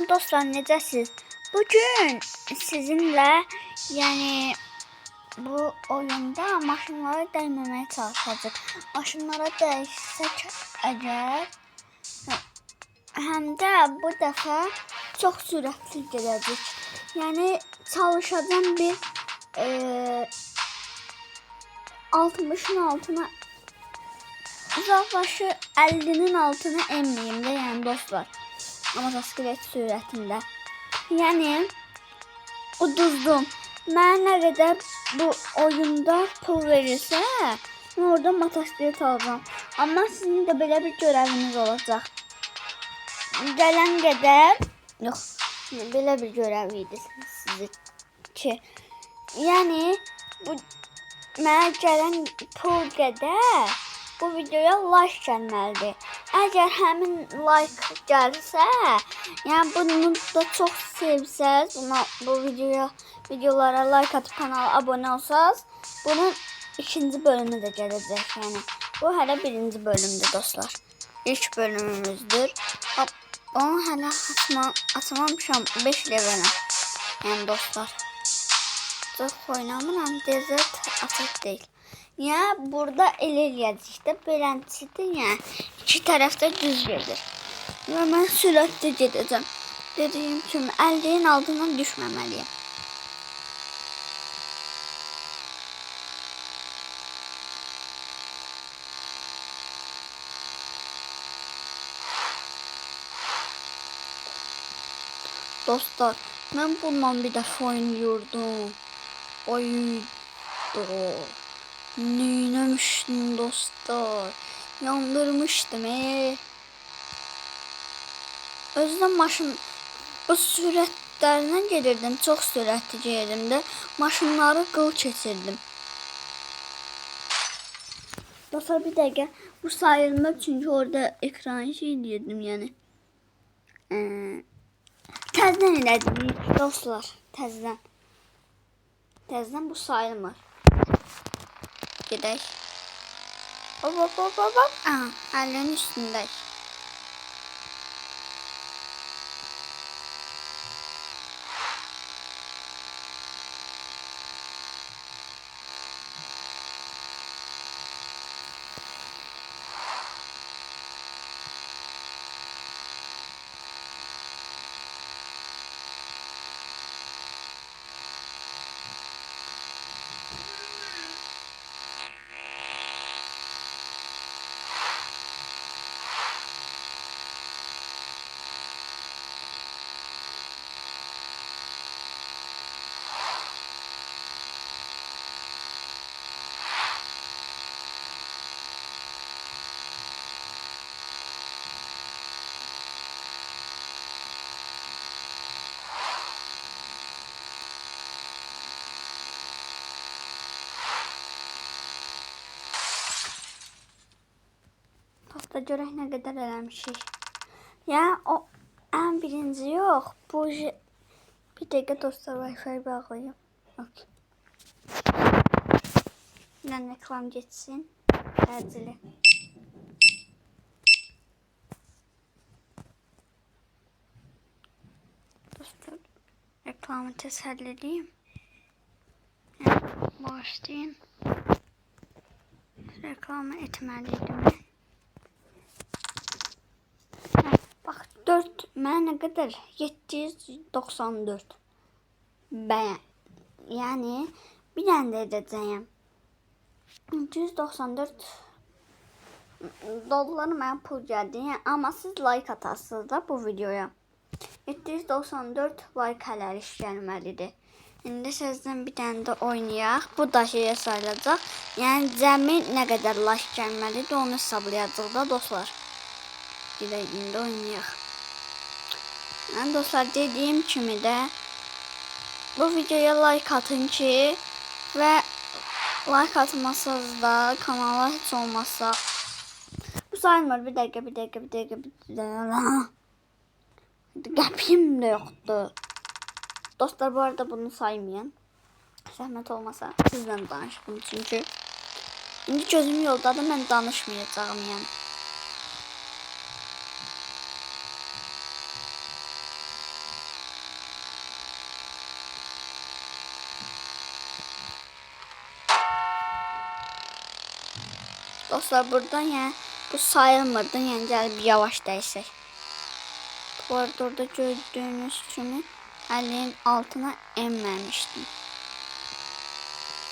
Dostlar, necəsiz? Bugün sizinle yani bu oyunda maşınlara dəyməməyə çalışacağıq. Maşınlara dəysək əgər, həm də bu dəfə çox sürətli gedəcək. Yəni çalışacağım bir 60'ın altına uzaqbaşı 50'nin altına enmeyeyim də, yəni dostlar. Motosiklet sürətində. Yəni uduzdum. Mən nə qədər bu oyunda pul verirsə, mən orada motosiklet alacağım. Amma sizin də belə bir göreviniz olacaq. Gələn qədər, yox, belə bir görev idi sizin ki, yəni bu mənə gələn pul qədər bu videoya like gəlməlidir. Əgər həmin like gəlsə, yəni bunu da çox sevsəz, bu videolara like atıp kanala abone olsanız, bunun ikinci bölümü də gələcək. Yəni bu hələ birinci bölümdür dostlar. İlk bölümümüzdür. Onu hələ açmamışam 5 level'ə. Yəni dostlar. Çox oynamıram, desert atak deyil. Ya burada elə eləyəcəkdə beləncidir, yəni iki tərəfdə düz gedir. Və mən sürətli gedəcəm. Dediyim kimi 50'nin altından düşməməliyəm. Dostlar, mən bundan bir dəfə oynuyordum. Neylemiştim dostlar, yandırmıştım. Özden maşın bu sürətlərindən gedirdim, çox sürətli gedirdim də maşınları qıl keçirdim. Dostlar, bir dəqiqə bu sayılmır çünkü orada ekran şey dedim yani. Təzdən elədik dostlar, təzdən bu sayılmır. Gidelim. Hop. Aha, hallerin üstündeyiz. Da görək nə qədər eləmişik. Ya o ən birinci yox. Bu bir dəqiqə dostlar, Wi-Fi bağlayım. Okay. Mən reklam geçsin. Təcili. Dostlar, reklamı təsəlli edeyim. Başlayın. Reklamı etməliydim. Bak 4 mənə nə qədər 794 bəyən. Yəni bir dənə də edəcəyəm. 794 dolları mənə pul gəldi. Yəni, amma siz like atarsınız da bu videoya. 794 like hələlik gəlməlidir. İndi sizdən bir dənə də oynayaq. Bu da şeyə sayılacaq. Yəni cəmi nə qədər like gəlməlidir onu hesablayacaq da dostlar. Gidelim indi oynayaq. Yani dostlar, dediğim kimi də bu videoya like atın ki və like atmasanız da kanala heç olmazsa bu sayılmır. Bir dəqiqə. Qəpiyim də yoxdur. Dostlar, bu arada bunu saymayan. Zəhmət olmasa sizdən danışım çünkü. İndi gözüm yoldadır, mən danışmayacağım yəni. Dostlar buradan yani bu sayılmırdı. Yani gəlib yavaş dəysək. Bu arada orada gördüğünüz kimi əlin altına enməmişdim.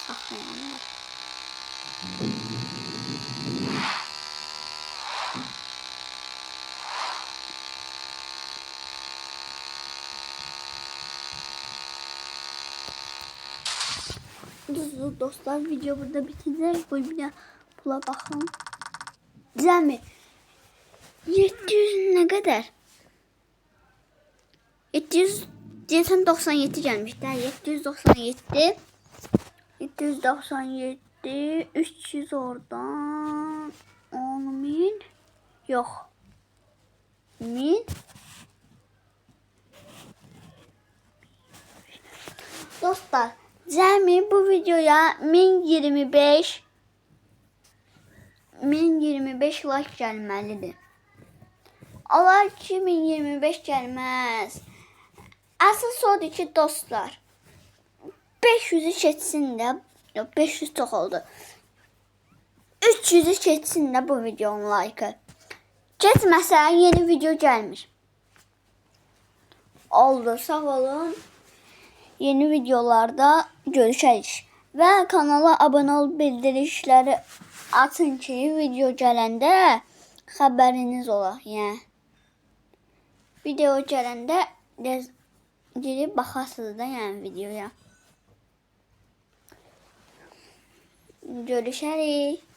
Saxlayalım. Dostlar video burada bitecek. Bu bir pula bakalım. Güzel mi? 700 ne kadar? 797 gelmişler. 797 300 oradan 10.000 yok. 1000 dostlar cəmi bu videoya 1025 like gəlməlidir. Olar ki 1025 gəlməz. Əsas odur ki dostlar 500'ü keçsin də, 500 çox oldu. 300'ü keçsin də bu videonun like'ı. Keçməsə yeni video gəlmir. Oldu, sağ olun. Yeni videolarda görüşərik. Və kanala abunə ol, bildirişləri açın ki, video gələndə xəbəriniz ola. Yəni video gələndə girib baxasınız da yəni videoya. Görüşərik.